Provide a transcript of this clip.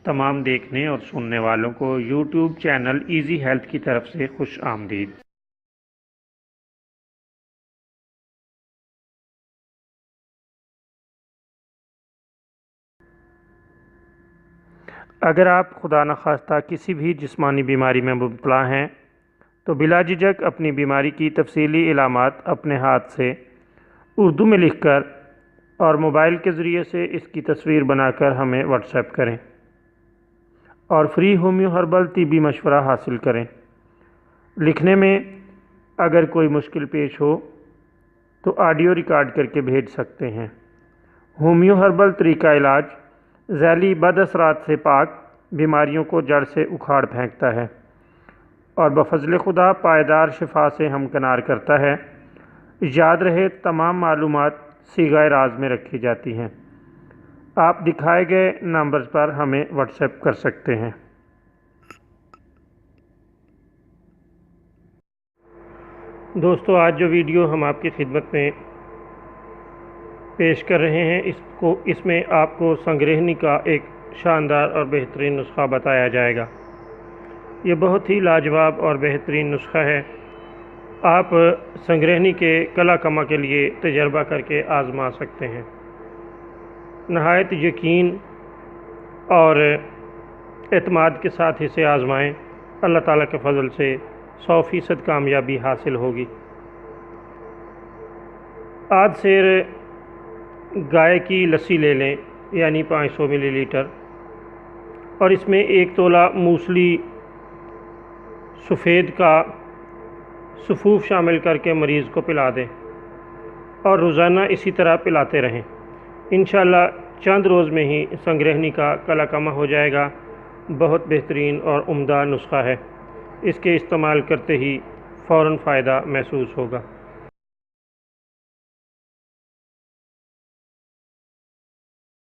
تمام دیکھنے اور سننے والوں کو یوٹیوب چینل ایزی ہیلتھ کی طرف سے خوش آمدید۔ اگر آپ خدا نخواستہ کسی بھی جسمانی بیماری میں مبتلا ہیں تو بلا جھجک اپنی بیماری کی تفصیلی علامات اپنے ہاتھ سے اردو میں لکھ کر اور موبائل کے ذریعے سے اس کی تصویر بنا کر ہمیں واٹس ایپ کریں اور فری ہومیو ہربل طبی مشورہ حاصل کریں۔ لکھنے میں اگر کوئی مشکل پیش ہو تو آڈیو ریکارڈ کر کے بھیج سکتے ہیں۔ ہومیو ہربل طریقہ علاج ذیلی بد اثرات سے پاک، بیماریوں کو جڑ سے اکھاڑ پھینکتا ہے اور بفضل خدا پائیدار شفا سے ہمکنار کرتا ہے۔ یاد رہے تمام معلومات صیغہ راز میں رکھی جاتی ہیں۔ آپ دکھائے گئے نمبرز پر ہمیں واٹس ایپ کر سکتے ہیں۔ دوستو، آج جو ویڈیو ہم آپ کی خدمت میں پیش کر رہے ہیں اس میں آپ کو سنگریہنی کا ایک شاندار اور بہترین نسخہ بتایا جائے گا۔ یہ بہت ہی لاجواب اور بہترین نسخہ ہے۔ آپ سنگریہنی کے کلا کما کے لیے تجربہ کر کے آزما سکتے ہیں۔ نہایت یقین اور اعتماد کے ساتھ اسے آزمائیں۔ اللہ تعالیٰ کے فضل سے 100% کامیابی حاصل ہوگی۔ آدھ سیر گائے کی لسی لے لیں، یعنی 500 ملی لیٹر، اور اس میں 1 تولہ موسلی سفید کا سفوف شامل کر کے مریض کو پلا دیں اور روزانہ اسی طرح پلاتے رہیں۔ انشاءاللہ چند روز میں ہی سنگریہنی کا کلا کما ہو جائے گا۔ بہت بہترین اور عمدہ نسخہ ہے۔ اس کے استعمال کرتے ہی فوراً فائدہ محسوس ہوگا۔